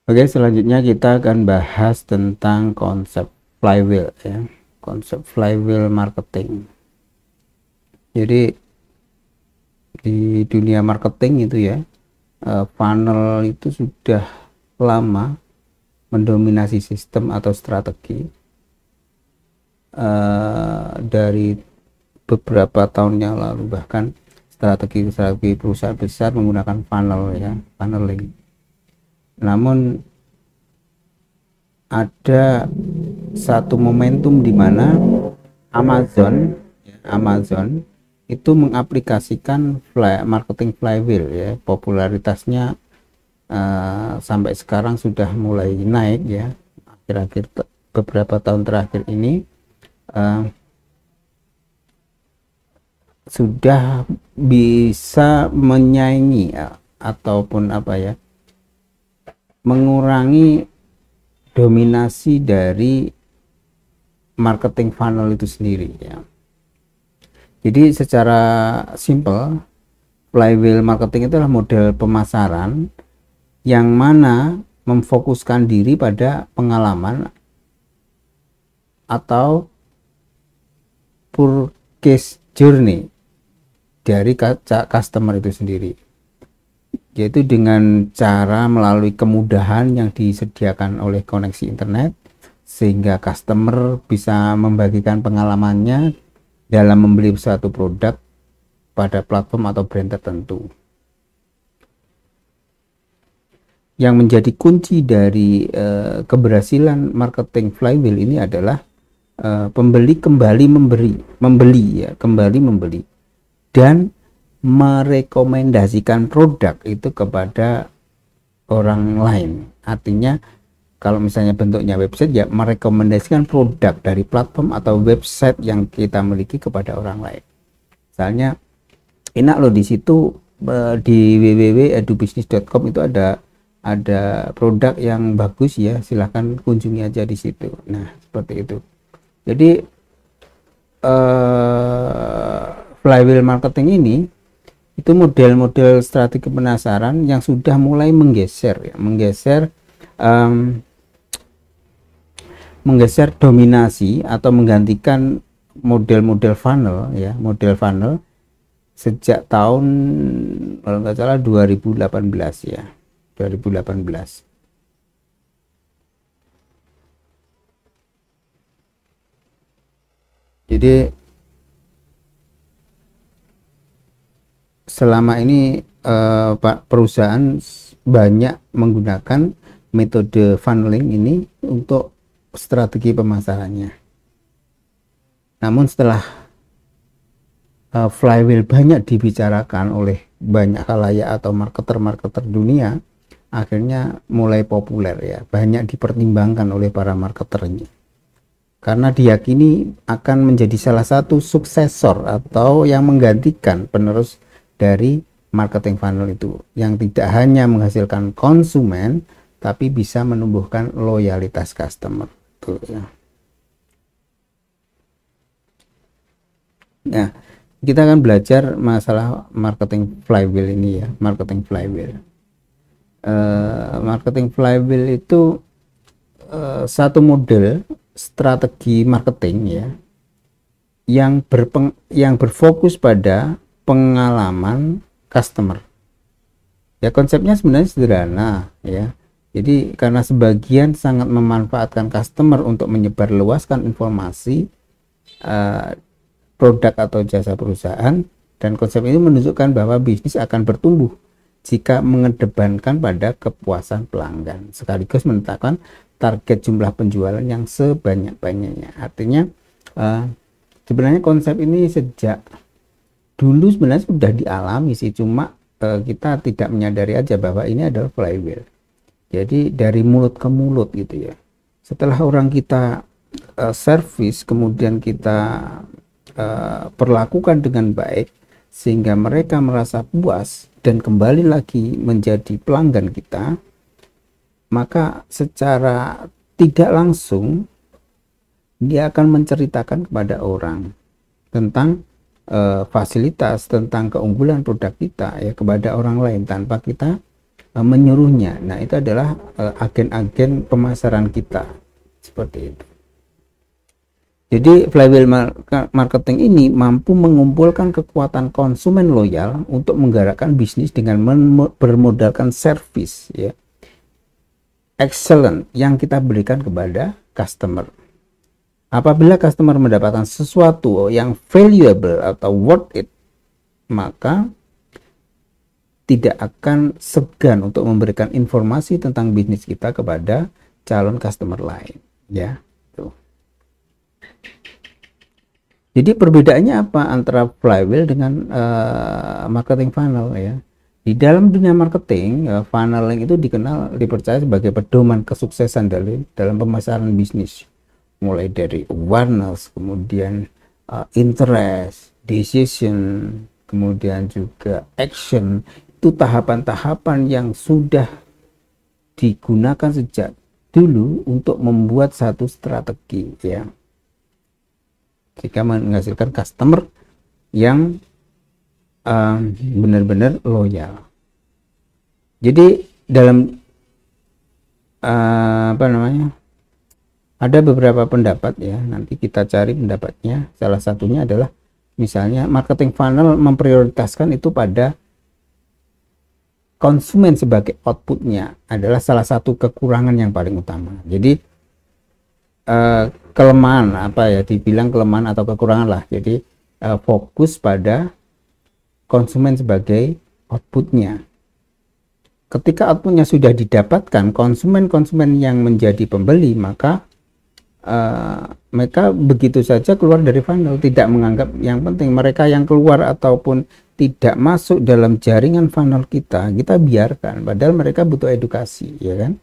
Oke, selanjutnya kita akan bahas tentang konsep flywheel ya, konsep flywheel marketing. Jadi di dunia marketing itu ya, funnel itu sudah lama mendominasi sistem atau strategi. Dari beberapa tahun yang lalu bahkan strategi perusahaan besar menggunakan funnel ya, funneling. Namun ada satu momentum di mana Amazon itu mengaplikasikan marketing flywheel ya, popularitasnya sampai sekarang sudah mulai naik ya, akhir-akhir beberapa tahun terakhir ini sudah bisa menyaingi ataupun mengurangi dominasi dari marketing funnel itu sendiri ya. Jadi secara simple, flywheel marketing itu adalah model pemasaran yang mana memfokuskan diri pada pengalaman atau purchase journey dari customer itu sendiri, yaitu dengan cara melalui kemudahan yang disediakan oleh koneksi internet sehingga customer bisa membagikan pengalamannya dalam membeli suatu produk pada platform atau brand tertentu. Yang menjadi kunci dari keberhasilan marketing flywheel ini adalah pembeli kembali membeli dan merekomendasikan produk itu kepada orang lain. Artinya kalau misalnya bentuknya website ya, merekomendasikan produk dari platform atau website yang kita miliki kepada orang lain. Misalnya enak loh, di situ di www.edubisnis.com itu ada produk yang bagus ya, silahkan kunjungi aja di situ. Nah seperti itu. Jadi flywheel marketing ini itu model-model strategi pemasaran yang sudah mulai menggeser dominasi atau menggantikan model-model funnel ya, model funnel sejak tahun kalau nggak salah 2018 ya, 2018. Jadi selama ini perusahaan banyak menggunakan metode funneling ini untuk strategi pemasarannya. Namun setelah flywheel banyak dibicarakan oleh banyak khalayak atau marketer-marketer dunia, akhirnya mulai populer ya, banyak dipertimbangkan oleh para marketernya. Karena diyakini akan menjadi salah satu suksesor atau yang menggantikan penerus dari marketing funnel itu, yang tidak hanya menghasilkan konsumen tapi bisa menumbuhkan loyalitas customer. Tuh, ya. Nah, kita akan belajar masalah marketing flywheel ini ya, marketing flywheel. Marketing flywheel itu satu model strategi marketing ya, yang berfokus pada pengalaman customer. Ya konsepnya sebenarnya sederhana ya. Jadi karena sebagian sangat memanfaatkan customer untuk menyebarluaskan informasi produk atau jasa perusahaan, dan konsep ini menunjukkan bahwa bisnis akan bertumbuh jika mengedepankan pada kepuasan pelanggan sekaligus menetapkan target jumlah penjualan yang sebanyak-banyaknya. Artinya sebenarnya konsep ini sejak dulu sebenarnya sudah dialami sih, cuma kita tidak menyadari aja bahwa ini adalah flywheel. Jadi dari mulut ke mulut gitu ya. Setelah orang kita servis, kemudian kita perlakukan dengan baik sehingga mereka merasa puas dan kembali lagi menjadi pelanggan kita, maka secara tidak langsung dia akan menceritakan kepada orang tentang fasilitas, tentang keunggulan produk kita ya kepada orang lain tanpa kita menyuruhnya. Nah, itu adalah agen-agen pemasaran kita seperti itu. Jadi flywheel marketing ini mampu mengumpulkan kekuatan konsumen loyal untuk menggerakkan bisnis dengan bermodalkan service ya excellent yang kita berikan kepada customer. Apabila customer mendapatkan sesuatu yang valuable atau worth it, maka tidak akan segan untuk memberikan informasi tentang bisnis kita kepada calon customer lain ya. Jadi perbedaannya apa antara flywheel dengan marketing funnel ya? Di dalam dunia marketing, funneling itu dipercaya sebagai pedoman kesuksesan dalam pemasaran bisnis, mulai dari awareness, kemudian interest, decision, kemudian juga action. Itu tahapan-tahapan yang sudah digunakan sejak dulu untuk membuat satu strategi ya, jika menghasilkan customer yang benar-benar loyal. Jadi dalam ada beberapa pendapat ya, nanti kita cari pendapatnya. Salah satunya adalah misalnya marketing funnel memprioritaskan itu pada konsumen sebagai outputnya adalah salah satu kekurangan yang paling utama. Jadi kelemahan dibilang kelemahan atau kekurangan lah. Jadi fokus pada konsumen sebagai outputnya. Ketika outputnya sudah didapatkan, konsumen-konsumen yang menjadi pembeli, maka mereka begitu saja keluar dari funnel, tidak menganggap yang penting. Mereka yang keluar ataupun tidak masuk dalam jaringan funnel kita biarkan, padahal mereka butuh edukasi ya kan.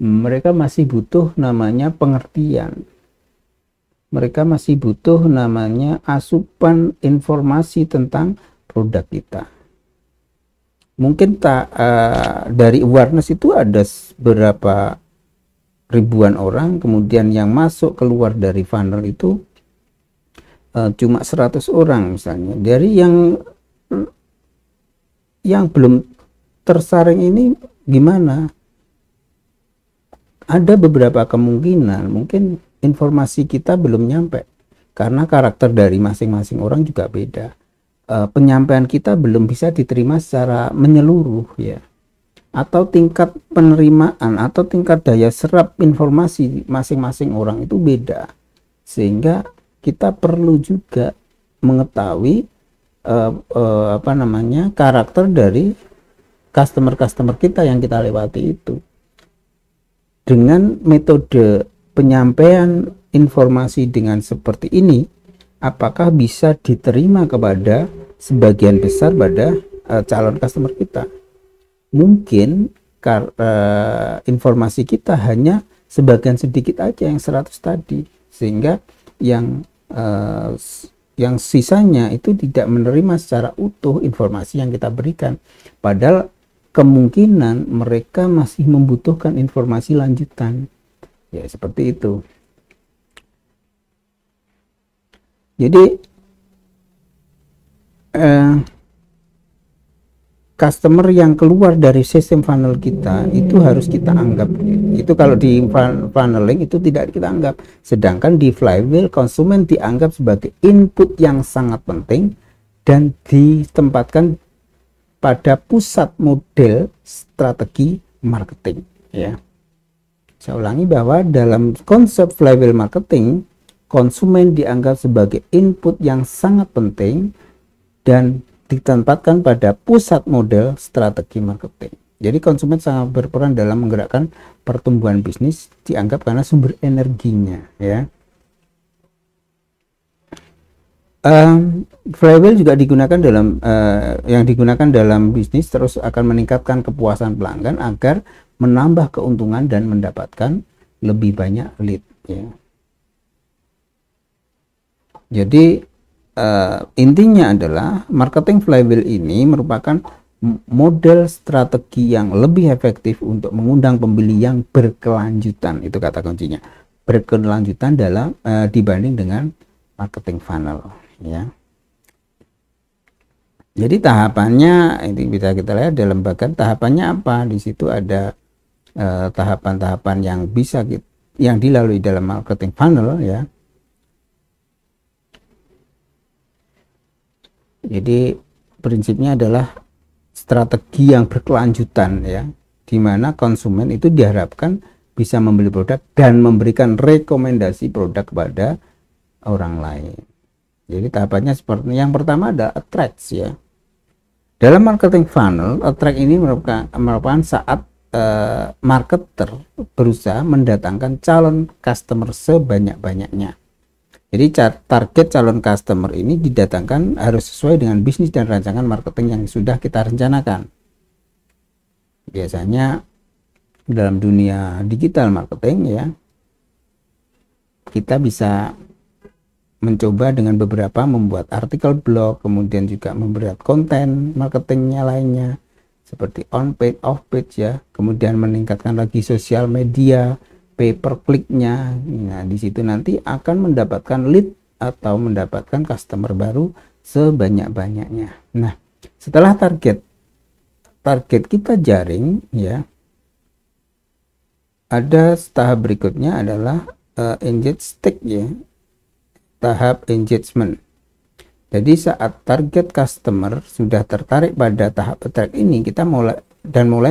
Mereka masih butuh namanya pengertian, mereka masih butuh namanya asupan informasi tentang produk kita. Mungkin dari awareness itu ada beberapa ribuan orang, kemudian yang masuk keluar dari funnel itu cuma 100 orang misalnya. Dari yang belum tersaring ini gimana? Ada beberapa kemungkinan mungkin informasi kita belum nyampe karena karakter dari masing-masing orang juga beda. Penyampaian kita belum bisa diterima secara menyeluruh ya, atau tingkat penerimaan atau tingkat daya serap informasi masing-masing orang itu beda, sehingga kita perlu juga mengetahui karakter dari customer kita yang kita lewati itu. Dengan metode penyampaian informasi dengan seperti ini, apakah bisa diterima kepada sebagian besar pada calon customer kita? Mungkin informasi kita hanya sebagian sedikit aja, yang 100 tadi, sehingga yang sisanya itu tidak menerima secara utuh informasi yang kita berikan, padahal kemungkinan mereka masih membutuhkan informasi lanjutan ya, seperti itu. Jadi customer yang keluar dari sistem funnel kita itu harus kita anggap, itu kalau di funneling itu tidak kita anggap, sedangkan di flywheel konsumen dianggap sebagai input yang sangat penting dan ditempatkan pada pusat model strategi marketing ya. Saya ulangi bahwa dalam konsep flywheel marketing, konsumen dianggap sebagai input yang sangat penting dan ditempatkan pada pusat model strategi marketing. Jadi konsumen sangat berperan dalam menggerakkan pertumbuhan bisnis, dianggap karena sumber energinya ya. Flywheel juga digunakan dalam bisnis, terus akan meningkatkan kepuasan pelanggan agar menambah keuntungan dan mendapatkan lebih banyak lead ya. Jadi intinya adalah marketing flywheel ini merupakan model strategi yang lebih efektif untuk mengundang pembeli yang berkelanjutan, itu kata kuncinya, berkelanjutan dalam dibanding dengan marketing funnel ya. Jadi tahapannya ini bisa kita lihat dalam bagian tahapannya apa. Di situ ada tahapan-tahapan yang bisa yang dilalui dalam marketing funnel ya. Jadi prinsipnya adalah strategi yang berkelanjutan ya, di mana konsumen itu diharapkan bisa membeli produk dan memberikan rekomendasi produk kepada orang lain. Jadi tahapannya seperti yang pertama adalah attract ya. Dalam marketing funnel, attract ini merupakan saat marketer berusaha mendatangkan calon customer sebanyak-banyaknya. Jadi target calon customer ini didatangkan harus sesuai dengan bisnis dan rancangan marketing yang sudah kita rencanakan. Biasanya dalam dunia digital marketing ya, kita bisa mencoba dengan beberapa membuat artikel blog, kemudian juga membuat konten marketingnya lainnya seperti on page, off page ya, kemudian meningkatkan lagi sosial media, pay per click-nya. Nah, di situ nanti akan mendapatkan lead atau mendapatkan customer baru sebanyak-banyaknya. Nah, setelah target kita jaring ya, ada tahap berikutnya adalah engage stage ya, tahap engagement. Jadi saat target customer sudah tertarik pada tahap attract ini, kita mulai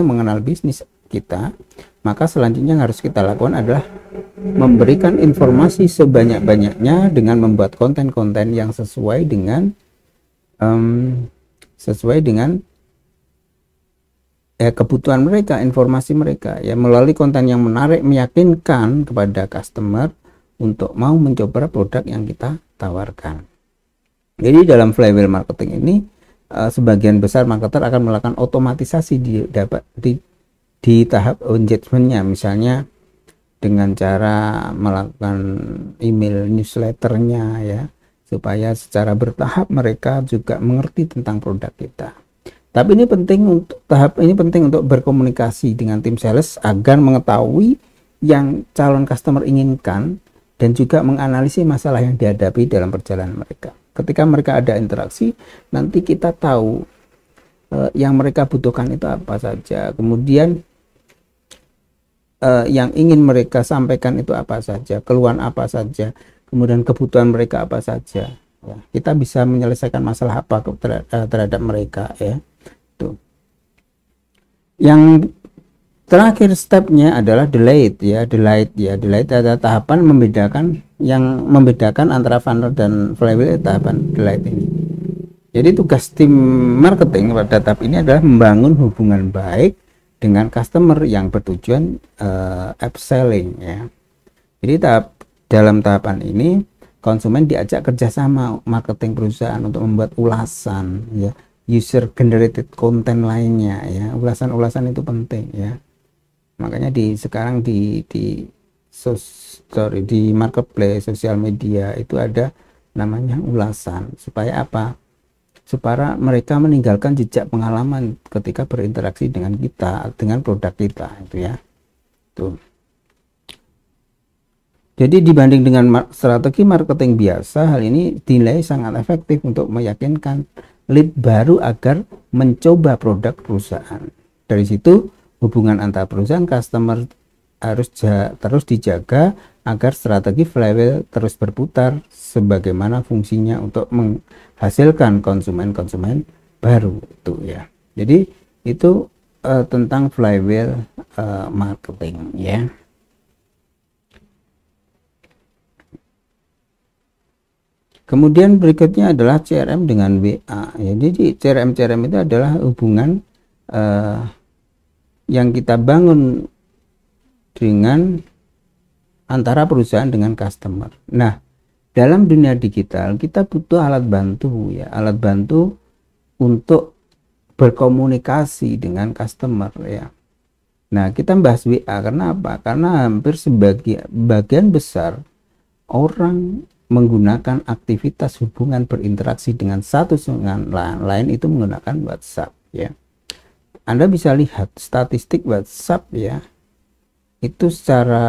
mengenal bisnis kita, maka selanjutnya yang harus kita lakukan adalah memberikan informasi sebanyak-banyaknya dengan membuat konten-konten yang sesuai dengan kebutuhan mereka, informasi mereka ya, melalui konten yang menarik, meyakinkan kepada customer untuk mau mencoba produk yang kita tawarkan. Jadi dalam flywheel marketing ini sebagian besar marketer akan melakukan otomatisasi di tahap engagementnya, misalnya dengan cara melakukan email newsletternya ya, supaya secara bertahap mereka juga mengerti tentang produk kita. Tapi ini penting untuk berkomunikasi dengan tim sales agar mengetahui yang calon customer inginkan dan juga menganalisis masalah yang dihadapi dalam perjalanan mereka. Ketika mereka ada interaksi, nanti kita tahu yang mereka butuhkan itu apa saja. Kemudian yang ingin mereka sampaikan itu apa saja, keluhan apa saja, kemudian kebutuhan mereka apa saja. Ya, kita bisa menyelesaikan masalah apa terhadap mereka ya. Tuh. Yang terakhir stepnya adalah delayed ya. Delayed adalah tahapan yang membedakan antara funnel dan flywheel, tahapan delayed ini. Jadi tugas tim marketing pada tahap ini adalah membangun hubungan baik dengan customer yang bertujuan upselling ya. Jadi dalam tahapan ini konsumen diajak kerjasama marketing perusahaan untuk membuat ulasan ya, user generated content lainnya ya. Ulasan-ulasan itu penting ya. Makanya sekarang di marketplace sosial media itu ada namanya ulasan, supaya apa? Supaya mereka meninggalkan jejak pengalaman ketika berinteraksi dengan kita, dengan produk kita itu ya. Tuh. Jadi dibanding dengan strategi marketing biasa, hal ini dinilai sangat efektif untuk meyakinkan lead baru agar mencoba produk perusahaan. Dari situ hubungan antar perusahaan customer harus terus dijaga agar strategi flywheel terus berputar sebagaimana fungsinya untuk menghasilkan konsumen-konsumen baru itu ya. Jadi itu tentang flywheel marketing ya. Kemudian berikutnya adalah CRM dengan WA. Ya, jadi CRM itu adalah hubungan yang kita bangun dengan antara perusahaan dengan customer. Nah, dalam dunia digital kita butuh alat bantu ya, alat bantu untuk berkomunikasi dengan customer ya. Nah, kita bahas WA karena apa? Karena hampir bagian besar orang menggunakan aktivitas hubungan berinteraksi dengan satu dengan lain itu menggunakan WhatsApp ya. Anda bisa lihat statistik WhatsApp ya, itu secara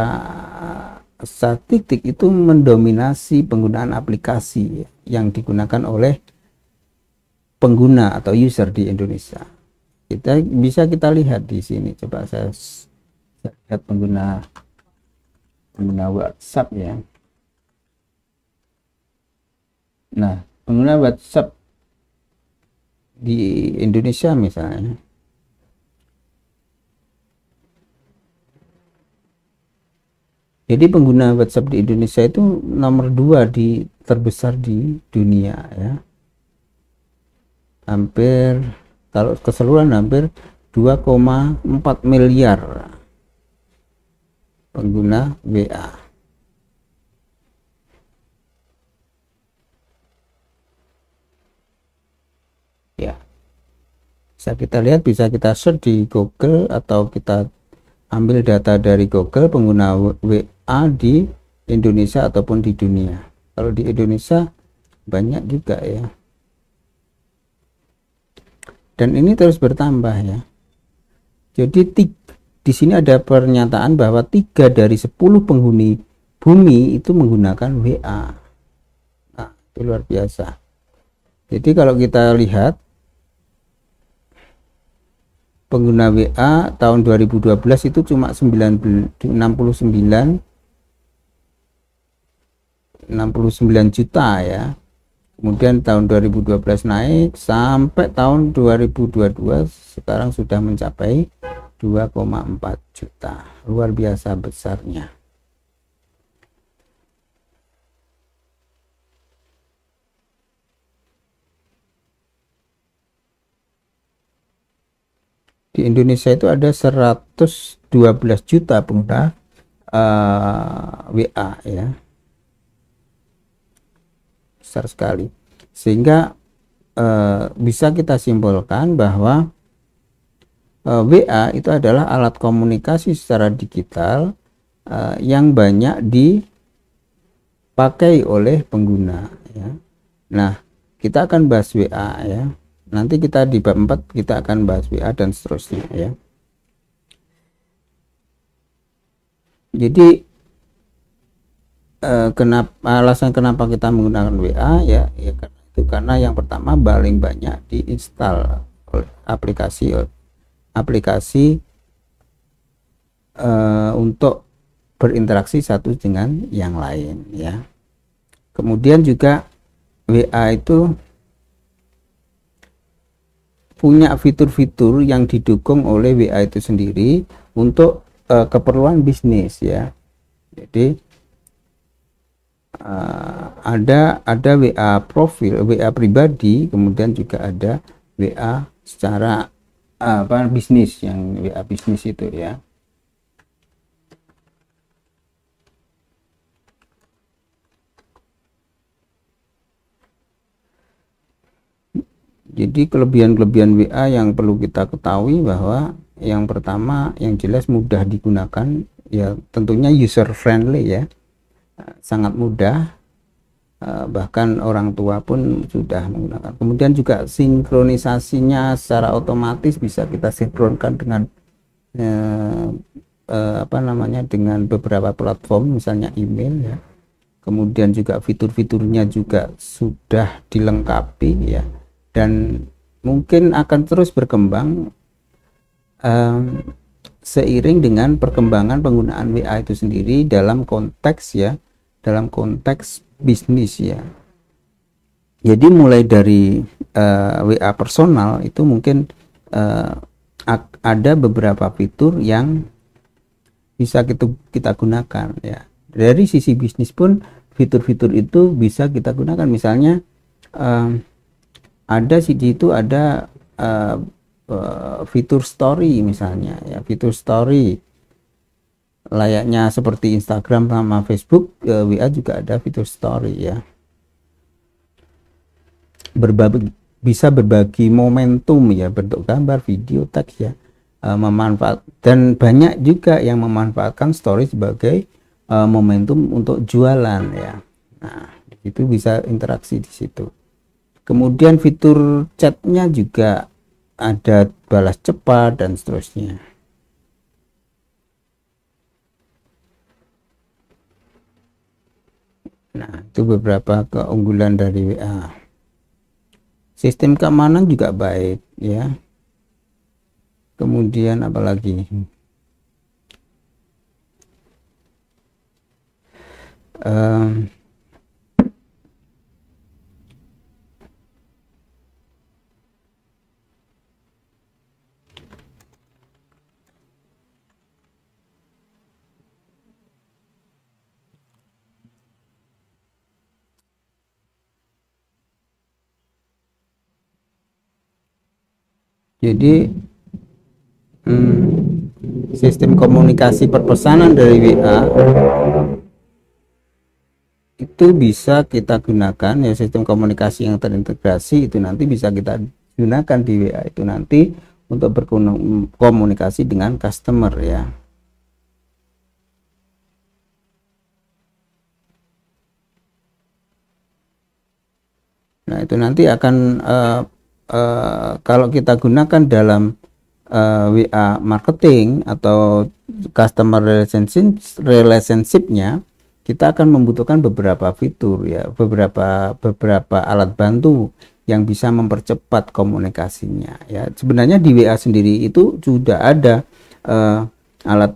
statistik itu mendominasi penggunaan aplikasi yang digunakan oleh pengguna atau user di Indonesia. Kita lihat di sini. Coba saya lihat pengguna WhatsApp ya. Nah, pengguna WhatsApp di Indonesia misalnya, jadi pengguna WhatsApp di Indonesia itu nomor 2 terbesar di dunia ya. Hampir, kalau keseluruhan hampir 2,4 miliar pengguna WA. Ya, bisa kita lihat, bisa kita search di Google atau kita ambil data dari Google pengguna WA di Indonesia ataupun di dunia. Kalau di Indonesia banyak juga ya. Dan ini terus bertambah ya. Jadi di sini ada pernyataan bahwa 3 dari 10 penghuni bumi itu menggunakan WA. Nah, itu luar biasa. Jadi kalau kita lihat pengguna WA tahun 2012 itu cuma 69 juta ya. Kemudian tahun 2012 naik sampai tahun 2022 sekarang sudah mencapai 2,4 juta. Luar biasa besarnya. Di Indonesia itu ada 112 juta pengguna WA ya, besar sekali, sehingga bisa kita simpulkan bahwa WA itu adalah alat komunikasi secara digital yang banyak dipakai oleh pengguna ya. Nah, kita akan bahas WA ya. Nanti kita di bab 4 kita akan bahas WA dan seterusnya ya. Jadi alasan kenapa kita menggunakan WA ya karena yang pertama paling banyak diinstal oleh aplikasi untuk berinteraksi satu dengan yang lain ya. Kemudian juga WA itu punya fitur-fitur yang didukung oleh WA itu sendiri untuk keperluan bisnis ya. Jadi ada WA profil, WA pribadi, kemudian juga ada WA secara bisnis, yang WA bisnis itu ya. Jadi kelebihan-kelebihan WA yang perlu kita ketahui bahwa yang pertama yang jelas mudah digunakan ya, tentunya user friendly ya, sangat mudah, bahkan orang tua pun sudah menggunakan. Kemudian juga sinkronisasinya secara otomatis bisa kita sinkronkan dengan dengan beberapa platform misalnya email ya. Kemudian juga fitur-fiturnya juga sudah dilengkapi ya, dan mungkin akan terus berkembang seiring dengan perkembangan penggunaan WA itu sendiri dalam konteks bisnis ya. Jadi mulai dari WA personal itu mungkin ada beberapa fitur yang bisa kita gunakan ya. Dari sisi bisnis pun fitur-fitur itu bisa kita gunakan, misalnya ada fitur story misalnya ya, fitur story layaknya seperti Instagram sama Facebook, WA juga ada fitur story ya. Bisa berbagi momentum ya, bentuk gambar, video, teks ya, dan banyak juga yang memanfaatkan story sebagai momentum untuk jualan ya. Nah, itu bisa interaksi di situ. Kemudian fitur chatnya juga ada, balas cepat dan seterusnya. Nah, itu beberapa keunggulan dari WA. Sistem keamanan juga baik ya. Kemudian apalagi? Um, jadi sistem komunikasi perpesanan dari WA itu bisa kita gunakan ya, sistem komunikasi yang terintegrasi itu nanti bisa kita gunakan di WA itu nanti untuk berkomunikasi dengan customer ya. Nah itu nanti akan kalau kita gunakan dalam WA marketing atau customer relationship-nya, kita akan membutuhkan beberapa fitur ya, beberapa alat bantu yang bisa mempercepat komunikasinya ya. Sebenarnya di WA sendiri itu sudah ada alat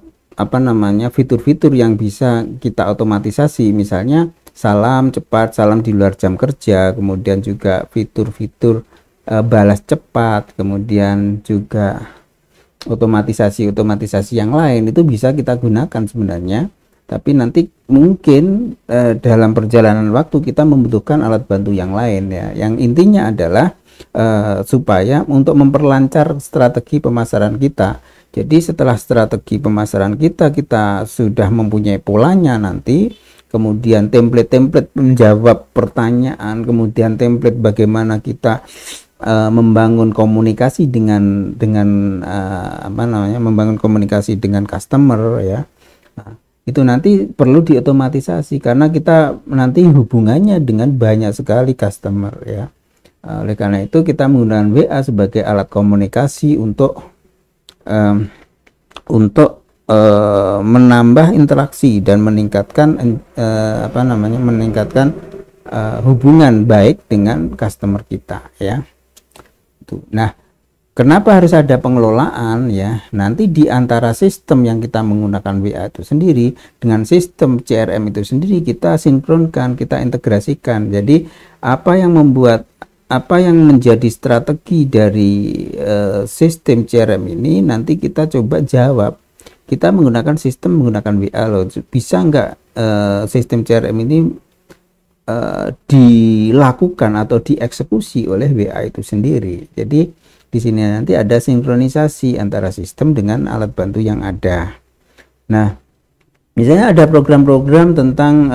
fitur-fitur yang bisa kita otomatisasi, misalnya salam cepat, salam di luar jam kerja, kemudian juga fitur-fitur balas cepat, kemudian juga otomatisasi yang lain itu bisa kita gunakan sebenarnya. Tapi nanti mungkin dalam perjalanan waktu kita membutuhkan alat bantu yang lain ya. Yang intinya adalah supaya untuk memperlancar strategi pemasaran kita. Jadi setelah strategi pemasaran kita sudah mempunyai polanya nanti, kemudian template menjawab pertanyaan, kemudian template bagaimana kita membangun komunikasi membangun komunikasi dengan customer ya. Nah, itu nanti perlu diotomatisasi karena kita nanti hubungannya dengan banyak sekali customer ya. Oleh karena itu kita menggunakan WA sebagai alat komunikasi untuk menambah interaksi dan meningkatkan hubungan baik dengan customer kita ya. Nah, kenapa harus ada pengelolaan ya? Nanti di antara sistem yang kita menggunakan WA itu sendiri dengan sistem CRM itu sendiri kita sinkronkan, kita integrasikan. Jadi apa yang menjadi strategi dari sistem CRM ini nanti kita coba jawab. Kita menggunakan WA loh. Bisa nggak sistem CRM ini dilakukan atau dieksekusi oleh WA itu sendiri. Jadi di sini nanti ada sinkronisasi antara sistem dengan alat bantu yang ada. Nah, misalnya ada program-program tentang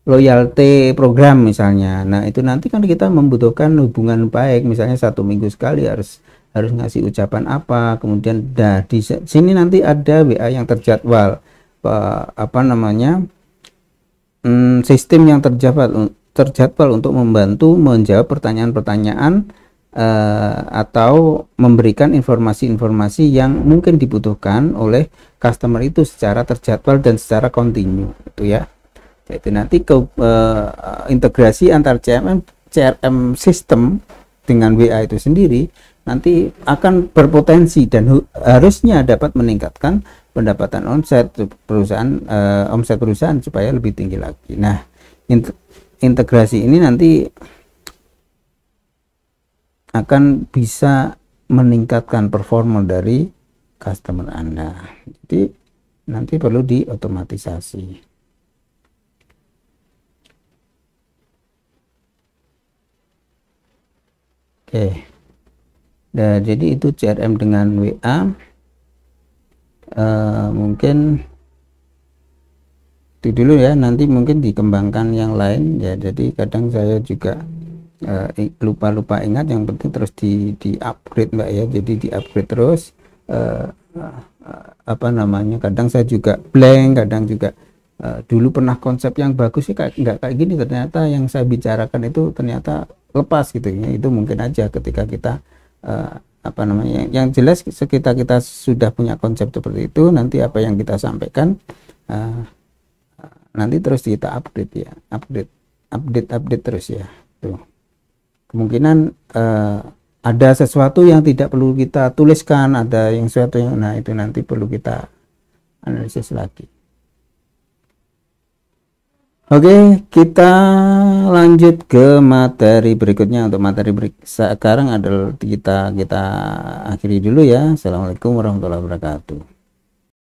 loyalty program misalnya. Nah, itu nanti kan kita membutuhkan hubungan baik, misalnya 1 minggu sekali harus ngasih ucapan apa, kemudian di sini nanti ada WA yang terjadwal sistem yang terjadwal untuk membantu menjawab pertanyaan-pertanyaan atau memberikan informasi-informasi yang mungkin dibutuhkan oleh customer itu secara terjadwal dan secara kontinu itu ya. Jadi nanti integrasi antar CRM sistem dengan WA itu sendiri nanti akan berpotensi dan harusnya dapat meningkatkan pendapatan omset perusahaan supaya lebih tinggi lagi. Nah, integrasi ini nanti akan bisa meningkatkan performa dari customer Anda. Jadi nanti perlu diotomatisasi. Oke. Nah, jadi itu CRM dengan WA. Mungkin itu dulu ya, nanti mungkin dikembangkan yang lain ya. Jadi kadang saya juga lupa ingat, yang penting terus di upgrade Mbak ya. Jadi di upgrade terus kadang saya juga blank, kadang juga dulu pernah konsep yang bagus sih nggak kayak gini, ternyata yang saya bicarakan itu ternyata lepas gitu ya. Itu mungkin aja ketika kita yang jelas kita sudah punya konsep seperti itu, nanti apa yang kita sampaikan nanti terus kita update ya, update terus ya tuh. kemungkinan ada sesuatu yang tidak perlu kita tuliskan, ada yang sesuatu yang, nah itu nanti perlu kita analisis lagi. Oke, kita lanjut ke materi berikutnya. Untuk materi sekarang adalah kita akhiri dulu ya. Assalamualaikum warahmatullahi wabarakatuh.